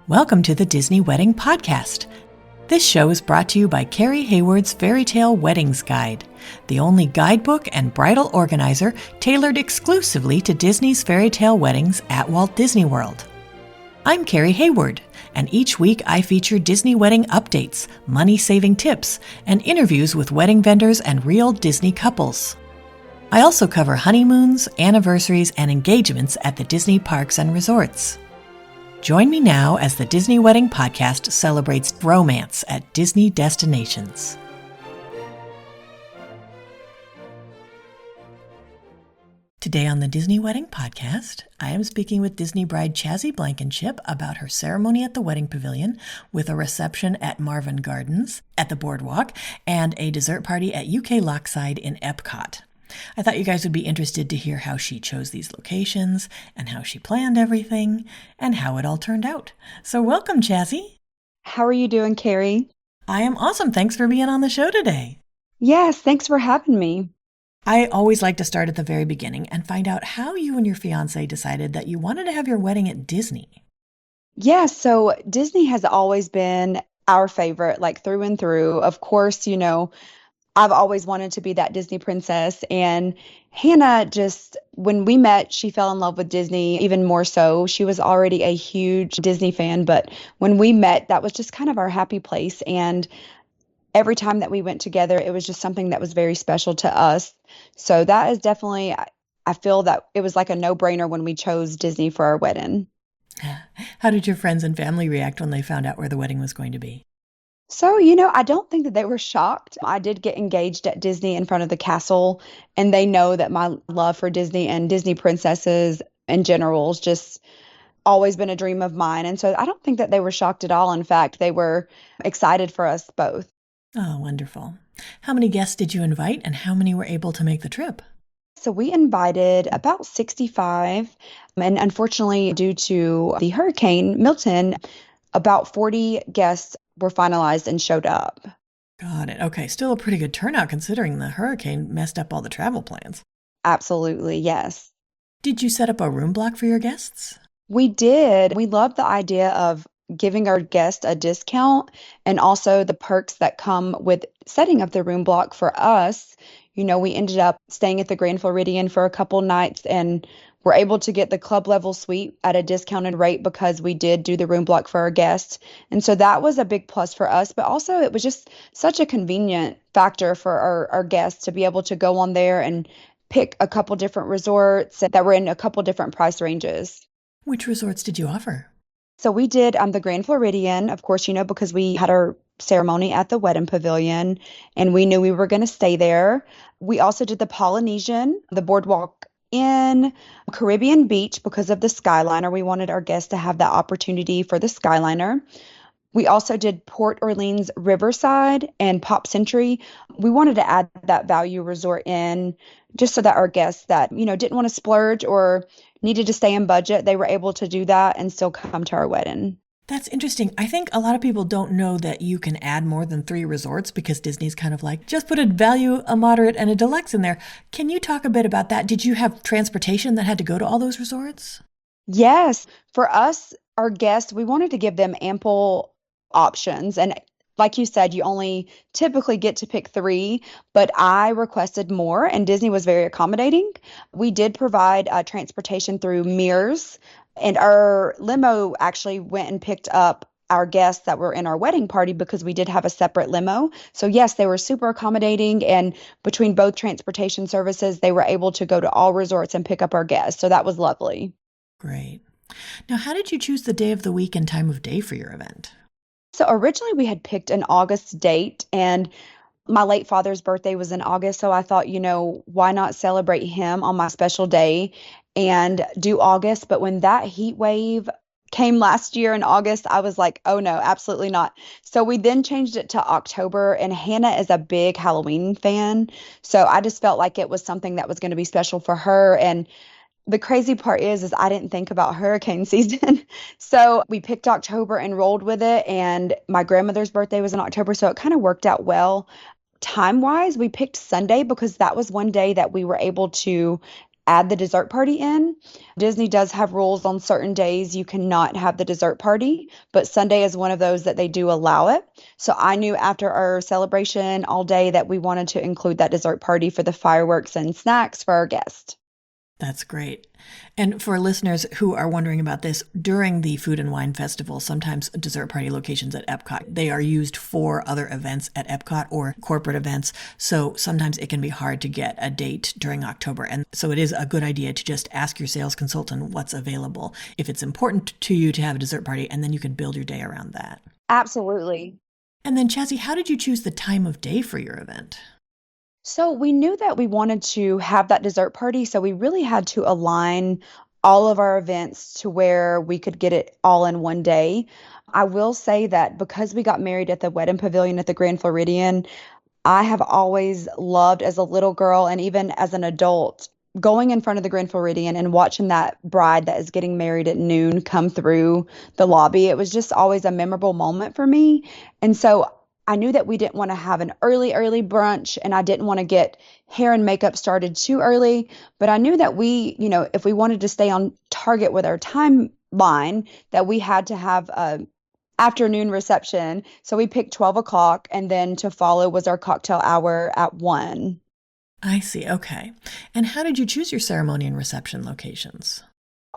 Welcome to the Disney Wedding Podcast. This show is brought to you by Carrie Hayward's Fairy Tale Weddings Guide, the only guidebook and bridal organizer tailored exclusively to Disney's fairy tale weddings at Walt Disney World. I'm Carrie Hayward, and each week I feature Disney wedding updates, money-saving tips, and interviews with wedding vendors and real Disney couples. I also cover honeymoons, anniversaries, and engagements at the Disney parks and resorts. Join me now as the Disney Wedding Podcast celebrates romance at Disney destinations. Today on the Disney Wedding Podcast, I am speaking with Disney bride Chazi Blankenship about her ceremony at the Wedding Pavilion, with a reception at Marvin Gardens at the BoardWalk, and a dessert party at UK Lochside in EPCOT. I thought you guys would be interested to hear how she chose these locations, and how she planned everything, and how it all turned out. So welcome, Chazi. How are you doing, Carrie? I am awesome. Thanks for being on the show today. Yes, thanks for having me. I always like to start at the very beginning and find out how you and your fiancé decided that you wanted to have your wedding at Disney. Yeah, so Disney has always been our favorite, like through and through. Of course, I've always wanted to be that Disney princess. And Hannah when we met, she fell in love with Disney even more so. She was already a huge Disney fan, but when we met, that was just kind of our happy place. And every time that we went together, it was just something that was very special to us. So that is definitely, I feel that it was like a no-brainer when we chose Disney for our wedding. How did your friends and family react when they found out where the wedding was going to be? So, I don't think that they were shocked. I did get engaged at Disney in front of the castle, and they know that my love for Disney and Disney princesses in general has just always been a dream of mine. And so I don't think that they were shocked at all. In fact, they were excited for us both. Oh, wonderful. How many guests did you invite, and how many were able to make the trip? So we invited about 65, and unfortunately, due to the hurricane Milton, about 40 guests were finalized and showed up. Got it. Okay, still a pretty good turnout considering the hurricane messed up all the travel plans. Absolutely, yes. Did you set up a room block for your guests? We did. We loved the idea of giving our guests a discount and also the perks that come with setting up the room block for us. We ended up staying at the Grand Floridian for a couple nights and were able to get the club level suite at a discounted rate because we did do the room block for our guests. And so that was a big plus for us, but also it was just such a convenient factor for our guests to be able to go on there and pick a couple different resorts that were in a couple different price ranges. Which resorts did you offer? So we did the Grand Floridian, of course, because we had our ceremony at the Wedding Pavilion and we knew we were going to stay there. We also did the Polynesian, the BoardWalk in Caribbean Beach because of the Skyliner. We wanted our guests to have that opportunity for the Skyliner. We also did Port Orleans Riverside and Pop Century. We wanted to add that value resort in just so that our guests that, didn't want to splurge or needed to stay in budget, they were able to do that and still come to our wedding. That's interesting. I think a lot of people don't know that you can add more than 3 resorts because Disney's kind of like, just put a value, a moderate, and a deluxe in there. Can you talk a bit about that? Did you have transportation that had to go to all those resorts? Yes. For us, our guests, we wanted to give them ample options. And like you said, you only typically get to pick 3, but I requested more and Disney was very accommodating. We did provide transportation through Mears, and our limo actually went and picked up our guests that were in our wedding party because we did have a separate limo. So yes, they were super accommodating, and between both transportation services, they were able to go to all resorts and pick up our guests. So that was lovely. Great. Now, how did you choose the day of the week and time of day for your event? So originally we had picked an August date, and my late father's birthday was in August. So I thought, why not celebrate him on my special day and do August? But when that heat wave came last year in August, I was like, oh no, absolutely not. So we then changed it to October, and Hannah is a big Halloween fan. So I just felt like it was something that was going to be special for her. And the crazy part is I didn't think about hurricane season. So we picked October and rolled with it. And my grandmother's birthday was in October, so it kind of worked out well. Time-wise, we picked Sunday because that was one day that we were able to add the dessert party in. Disney does have rules on certain days you cannot have the dessert party, but Sunday is one of those that they do allow it. So I knew after our celebration all day that we wanted to include that dessert party for the fireworks and snacks for our guests. That's great. And for listeners who are wondering about this, during the Food and Wine Festival, sometimes dessert party locations at EPCOT, they are used for other events at EPCOT or corporate events. So sometimes it can be hard to get a date during October. And so it is a good idea to just ask your sales consultant what's available if it's important to you to have a dessert party, and then you can build your day around that. Absolutely. And then, Chazi, how did you choose the time of day for your event? So we knew that we wanted to have that dessert party, so we really had to align all of our events to where we could get it all in one day. I will say that because we got married at the Wedding Pavilion at the Grand Floridian, I have always loved as a little girl and even as an adult going in front of the Grand Floridian and watching that bride that is getting married at noon come through the lobby. It was just always a memorable moment for me. And so I knew that we didn't want to have an early brunch, and I didn't want to get hair and makeup started too early. But I knew that if we wanted to stay on target with our timeline, that we had to have a afternoon reception. So we picked 12 o'clock, and then to follow was our cocktail hour at 1. I see. Okay. And how did you choose your ceremony and reception locations?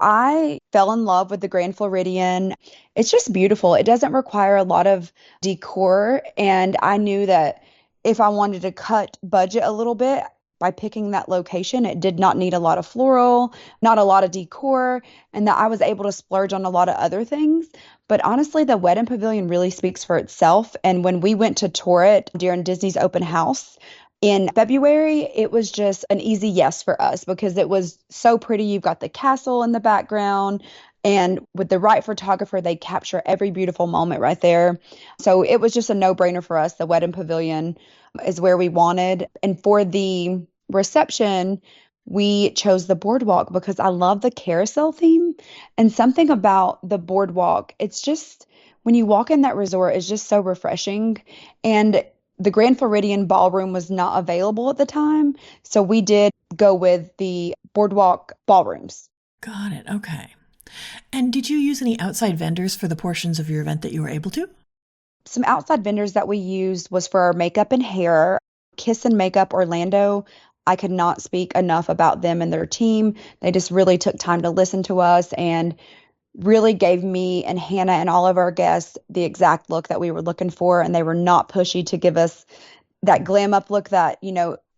I fell in love with the Grand Floridian. It's just beautiful. It doesn't require a lot of decor. And I knew that if I wanted to cut budget a little bit by picking that location, it did not need a lot of floral, not a lot of decor, and that I was able to splurge on a lot of other things. But honestly, the Wedding Pavilion really speaks for itself. And when we went to tour it during Disney's open house, in February, it was just an easy yes for us because it was so pretty. You've got the castle in the background, and with the right photographer, they capture every beautiful moment right there. So it was just a no-brainer for us. The Wedding Pavilion is where we wanted. And for the reception, we chose the BoardWalk because I love the carousel theme, and something about the BoardWalk, it's just when you walk in that resort, it's just so refreshing. And the Grand Floridian ballroom was not available at the time, so we did go with the BoardWalk ballrooms. Got it. Okay. And did you use any outside vendors for the portions of your event that you were able to? Some outside vendors that we used was for our makeup and hair. Kiss and Makeup Orlando, I could not speak enough about them and their team. They just really took time to listen to us and really gave me and Hannah and all of our guests the exact look that we were looking for. And they were not pushy to give us that glam up look that,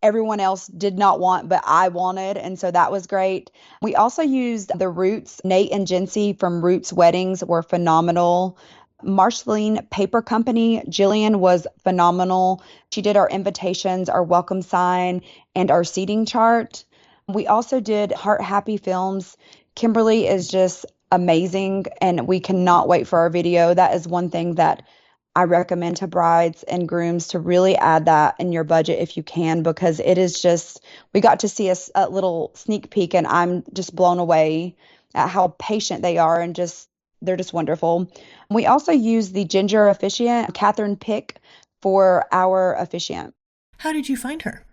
everyone else did not want, but I wanted. And so that was great. We also used the Roots. Nate and Jency from Roots Weddings were phenomenal. Marceline Paper Company, Jillian was phenomenal. She did our invitations, our welcome sign, and our seating chart. We also did Heart Happy Films. Kimberly is just amazing, and we cannot wait for our video. That is one thing that I recommend to brides and grooms to really add that in your budget if you can, because it is just, we got to see a little sneak peek, and I'm just blown away at how patient they are, and they're just wonderful. We also use the ginger officiant, Catherine Pick, for our officiant. How did you find her?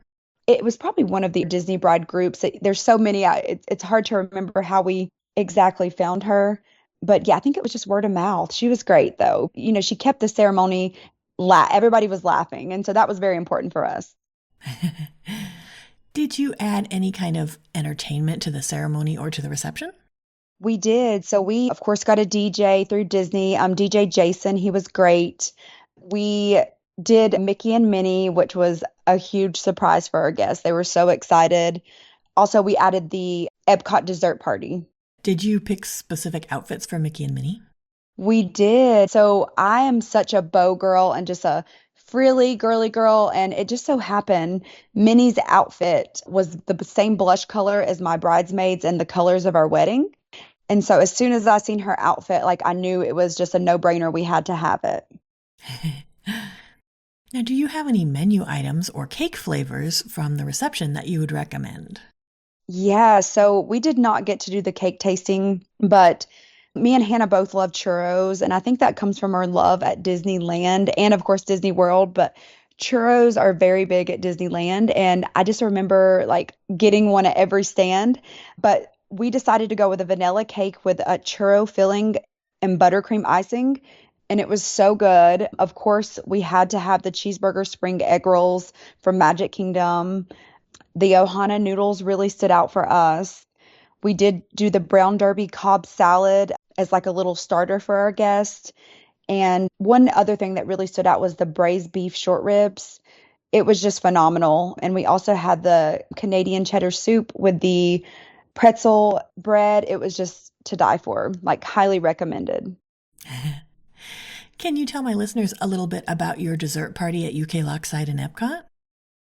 It was probably one of the Disney bride groups. There's so many, it's hard to remember how we exactly found her. But yeah, I think it was just word of mouth. She was great, though. She kept the ceremony, everybody was laughing. And so that was very important for us. Did you add any kind of entertainment to the ceremony or to the reception? We did. So we, of course, got a DJ through Disney. DJ Jason, he was great. We did Mickey and Minnie, which was a huge surprise for our guests. They were so excited. Also, we added the EPCOT dessert party. Did you pick specific outfits for Mickey and Minnie? We did. So I am such a bow girl and just a frilly girly girl. And it just so happened Minnie's outfit was the same blush color as my bridesmaids and the colors of our wedding. And so as soon as I seen her outfit, I knew it was just a no-brainer. We had to have it. Now, do you have any menu items or cake flavors from the reception that you would recommend? Yeah, so we did not get to do the cake tasting, but me and Hannah both love churros, and I think that comes from our love at Disneyland and, of course, Disney World. But Churros are very big at Disneyland, and I just remember like getting one at every stand. But we decided to go with a vanilla cake with a churro filling and buttercream icing, and it was so good. Of course, we had to have the cheeseburger spring egg rolls from Magic Kingdom. The Ohana noodles really stood out for us. We did do the brown derby Cobb salad as like a little starter for our guests. And one other thing that really stood out was the braised beef short ribs. It was just phenomenal. And we also had the Canadian cheddar soup with the pretzel bread. It was just to die for, like highly recommended. Can you tell my listeners a little bit about your dessert party at UK Lochside and EPCOT?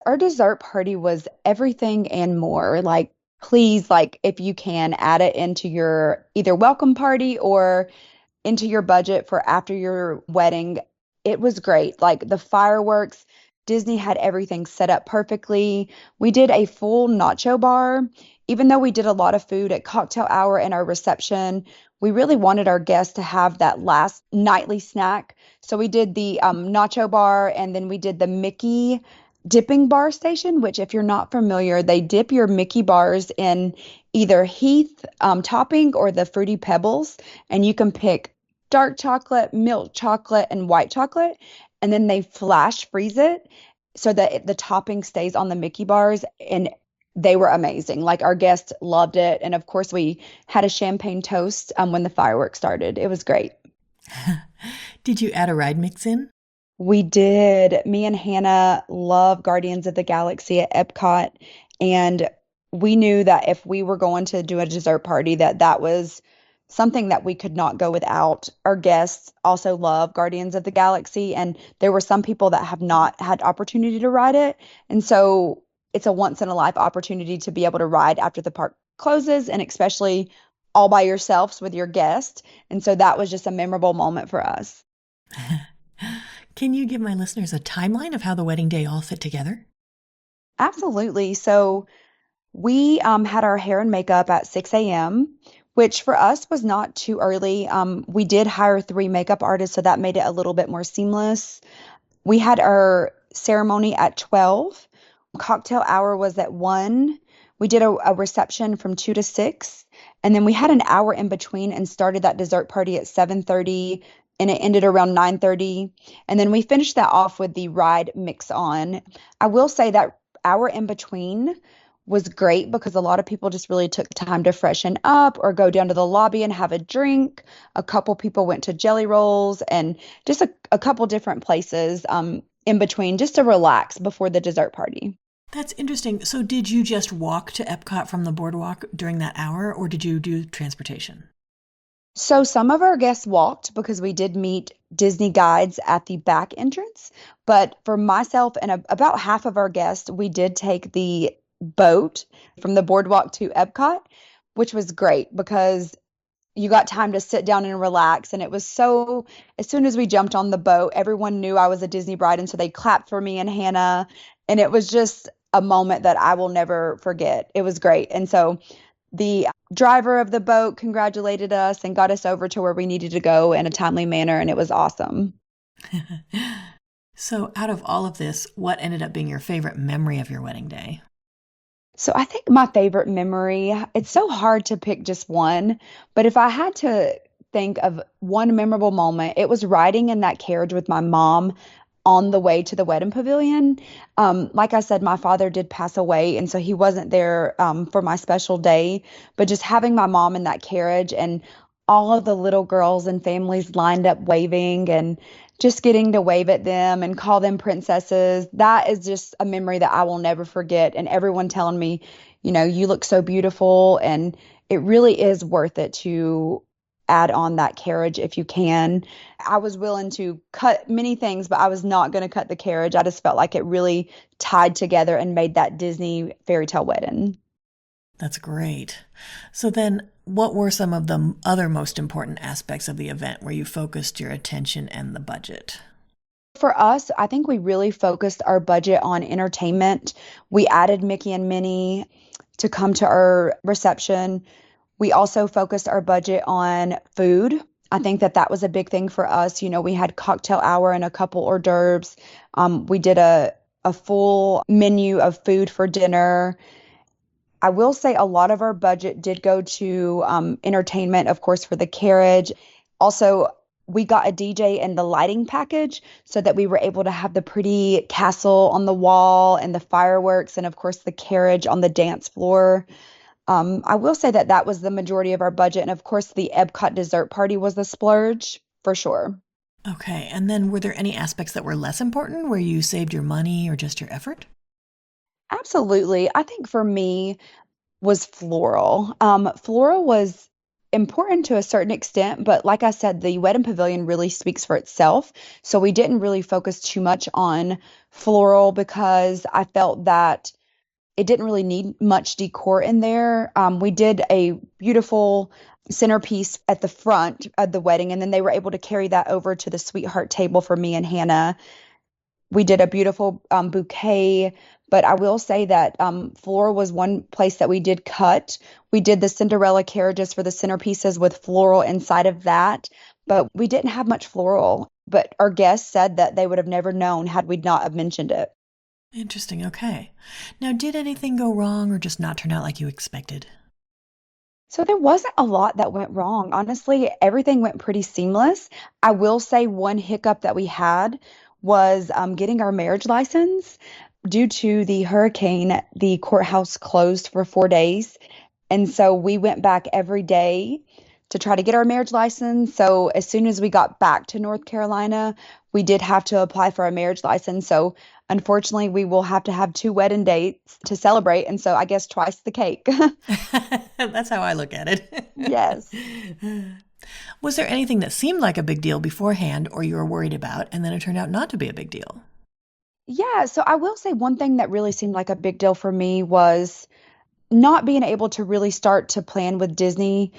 Our dessert party was everything and more. Like, please, like, if you can, add it into your either welcome party or into your budget for after your wedding. It was great. Like the fireworks, Disney had everything set up perfectly. We did a full nacho bar. Even though we did a lot of food at cocktail hour and our reception, we really wanted our guests to have that last nightly snack. So we did the nacho bar, and then we did the Mickey dipping bar station, which if you're not familiar, they dip your Mickey bars in either Heath topping or the Fruity Pebbles, and you can pick dark chocolate, milk chocolate, and white chocolate, and then they flash freeze it so that the topping stays on the Mickey bars, and they were amazing. Like our guests loved it, and of course we had a champagne toast when the fireworks started. It was great. Did you add a ride mix in? We did. Me and Hannah love Guardians of the Galaxy at Epcot, and we knew that if we were going to do a dessert party, that was something that we could not go without. Our guests also love Guardians of the Galaxy, and there were some people that have not had opportunity to ride it, and so it's a once in a life opportunity to be able to ride after the park closes, and especially all by yourselves with your guest. And so that was just a memorable moment for us. Can you give my listeners a timeline of how the wedding day all fit together? Absolutely. So we had our hair and makeup at 6 a.m., which for us was not too early. We did hire 3 makeup artists, so that made it a little bit more seamless. We had our ceremony at 12. Cocktail hour was at 1. We did a reception from 2 to 6. And then we had an hour in between and started that dessert party at 7:30, and it ended around 9:30. And then we finished that off with the ride mix on. I will say that hour in between was great because a lot of people just really took time to freshen up or go down to the lobby and have a drink. A couple people went to Jelly Rolls and just a couple different places in between just to relax before the dessert party. That's interesting. So did you just walk to EPCOT from the BoardWalk during that hour, or did you do transportation? So some of our guests walked because we did meet Disney guides at the back entrance. But for myself and about half of our guests, we did take the boat from the BoardWalk to EPCOT, which was great because you got time to sit down and relax. And it was so, as soon as we jumped on the boat, everyone knew I was a Disney bride. And so they clapped for me and Hannah. And it was just a moment that I will never forget. It was great. And so the driver of the boat congratulated us and got us over to where we needed to go in a timely manner. And it was awesome. So out of all of this, what ended up being your favorite memory of your wedding day? So I think my favorite memory, it's so hard to pick just one, but if I had to think of one memorable moment, it was riding in that carriage with my mom on the way to the Wedding Pavilion. Like I said, my father did pass away, and so he wasn't there for my special day, but just having my mom in that carriage and all of the little girls and families lined up waving and just getting to wave at them and call them princesses, that is just a memory that I will never forget. And everyone telling me, you look so beautiful, and it really is worth it to add on that carriage if you can. I was willing to cut many things, but I was not going to cut the carriage. I just felt like it really tied together and made that Disney fairy tale wedding. That's great. So then what were some of the other most important aspects of the event where you focused your attention and the budget? For us, I think we really focused our budget on entertainment. We added Mickey and Minnie to come to our reception. We also focused our budget on food. I think that that was a big thing for us. We had cocktail hour and a couple hors d'oeuvres. We did a full menu of food for dinner. I will say a lot of our budget did go to entertainment, of course, for the carriage. Also, we got a DJ and the lighting package so that we were able to have the pretty castle on the wall and the fireworks and, of course, the carriage on the dance floor. I will say that that was the majority of our budget. And of course, the EPCOT dessert party was the splurge for sure. Okay, and then were there any aspects that were less important where you saved your money or just your effort? Absolutely. I think for me was floral. Floral was important to a certain extent, but like I said, the wedding pavilion really speaks for itself. So we didn't really focus too much on floral because I felt that it didn't really need much decor in there. We did a beautiful centerpiece at the front of the wedding, and then they were able to carry that over to the sweetheart table for me and Hannah. We did a beautiful bouquet, but I will say that floral was one place that we did cut. We did the Cinderella carriages for the centerpieces with floral inside of that, but we didn't have much floral. But our guests said that they would have never known had we not have mentioned it. Interesting. Okay. Now, did anything go wrong or just not turn out like you expected? So there wasn't a lot that went wrong. Honestly, everything went pretty seamless. I will say one hiccup that we had was getting our marriage license. Due to the hurricane, the courthouse closed for 4 days. And so we went back every day to try to get our marriage license. So as soon as we got back to North Carolina, we did have to apply for a marriage license. So unfortunately, we will have to have two wedding dates to celebrate. And so I guess twice the cake. That's how I look at it. Yes. Was there anything that seemed like a big deal beforehand or you were worried about, and then it turned out not to be a big deal? Yeah, so I will say one thing that really seemed like a big deal for me was not being able to really start to plan with Disney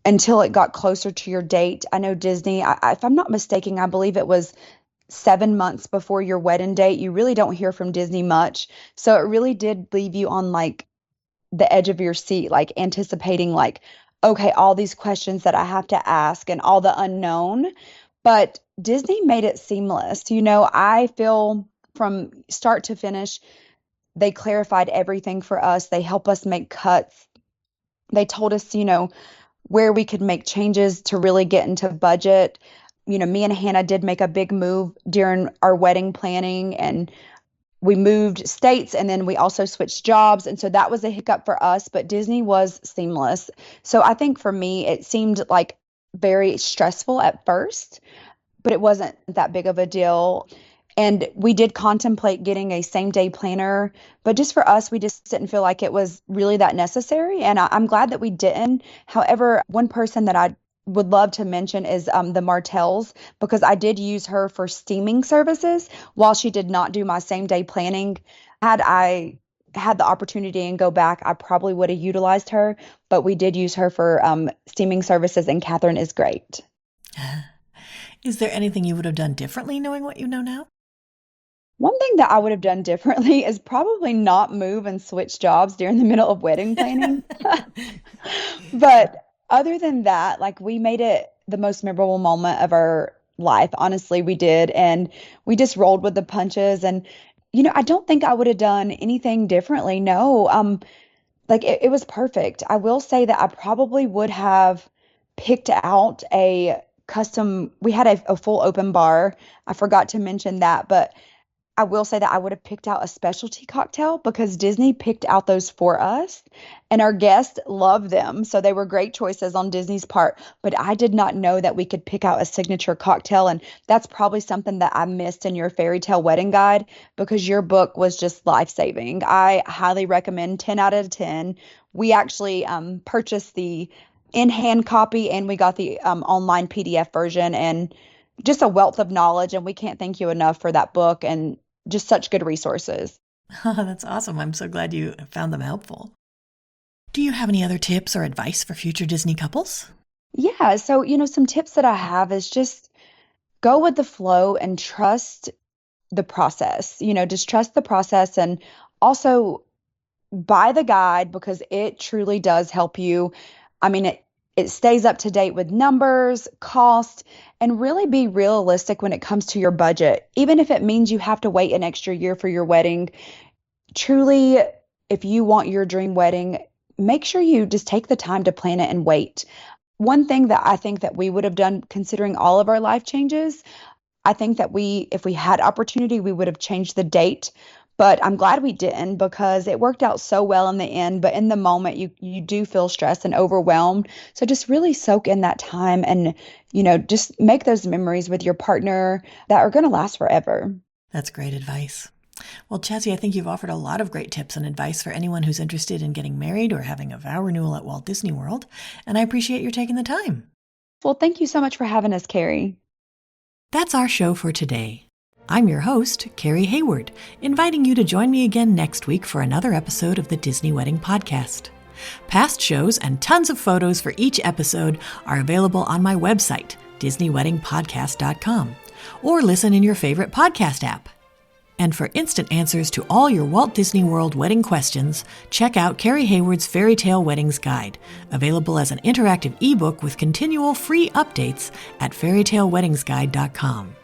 until it got closer to your date. I know Disney, if I'm not mistaken, I believe it was 7 months before your wedding date. You really don't hear from Disney much. So it really did leave you on like the edge of your seat, like anticipating, like, okay, all these questions that I have to ask and all the unknown. But Disney made it seamless. I feel from start to finish, they clarified everything for us. They help us make cuts. They told us, where we could make changes to really get into budget. Me and Hannah did make a big move during our wedding planning, and we moved states, and then we also switched jobs. And so that was a hiccup for us, but Disney was seamless. So I think for me, it seemed like very stressful at first, but it wasn't that big of a deal. And we did contemplate getting a same day planner, but just for us, we just didn't feel like it was really that necessary. And I'm glad that we didn't. However, one person that I would love to mention is the Martells, because I did use her for steaming services while she did not do my same day planning. Had I had the opportunity and go back, I probably would have utilized her, but we did use her for steaming services, and Catherine is great. Is there anything you would have done differently knowing what you know now? One thing that I would have done differently is probably not move and switch jobs during the middle of wedding planning. But other than that, like we made it the most memorable moment of our life. Honestly, we did. And we just rolled with the punches. And, I don't think I would have done anything differently. No. Like it was perfect. I will say that I probably would have picked out we had a full open bar. I forgot to mention that, but I will say that I would have picked out a specialty cocktail because Disney picked out those for us and our guests loved them. So they were great choices on Disney's part. But I did not know that we could pick out a signature cocktail. And that's probably something that I missed in your fairy tale wedding guide because your book was just life saving. I highly recommend 10 out of 10. We actually purchased the in hand copy and we got the online PDF version, and just a wealth of knowledge. And we can't thank you enough for that book and just such good resources. That's awesome. I'm so glad you found them helpful. Do you have any other tips or advice for future Disney couples? Yeah. So, some tips that I have is just go with the flow and trust the process. Just trust the process, and also buy the guide because it truly does help you. I mean, It stays up to date with numbers, cost, and really be realistic when it comes to your budget. Even if it means you have to wait an extra year for your wedding, truly, if you want your dream wedding, make sure you just take the time to plan it and wait. One thing that I think that we would have done considering all of our life changes, I think that if we had opportunity, we would have changed the date. But I'm glad we didn't because it worked out so well in the end. But in the moment, you do feel stressed and overwhelmed. So just really soak in that time and, just make those memories with your partner that are going to last forever. That's great advice. Well, Chazi, I think you've offered a lot of great tips and advice for anyone who's interested in getting married or having a vow renewal at Walt Disney World. And I appreciate your taking the time. Well, thank you so much for having us, Carrie. That's our show for today. I'm your host, Carrie Hayward, inviting you to join me again next week for another episode of the Disney Wedding Podcast. Past shows and tons of photos for each episode are available on my website, DisneyWeddingPodcast.com, or listen in your favorite podcast app. And for instant answers to all your Walt Disney World wedding questions, check out Carrie Hayward's Fairy Tale Weddings Guide, available as an interactive ebook with continual free updates at fairytaleweddingsguide.com.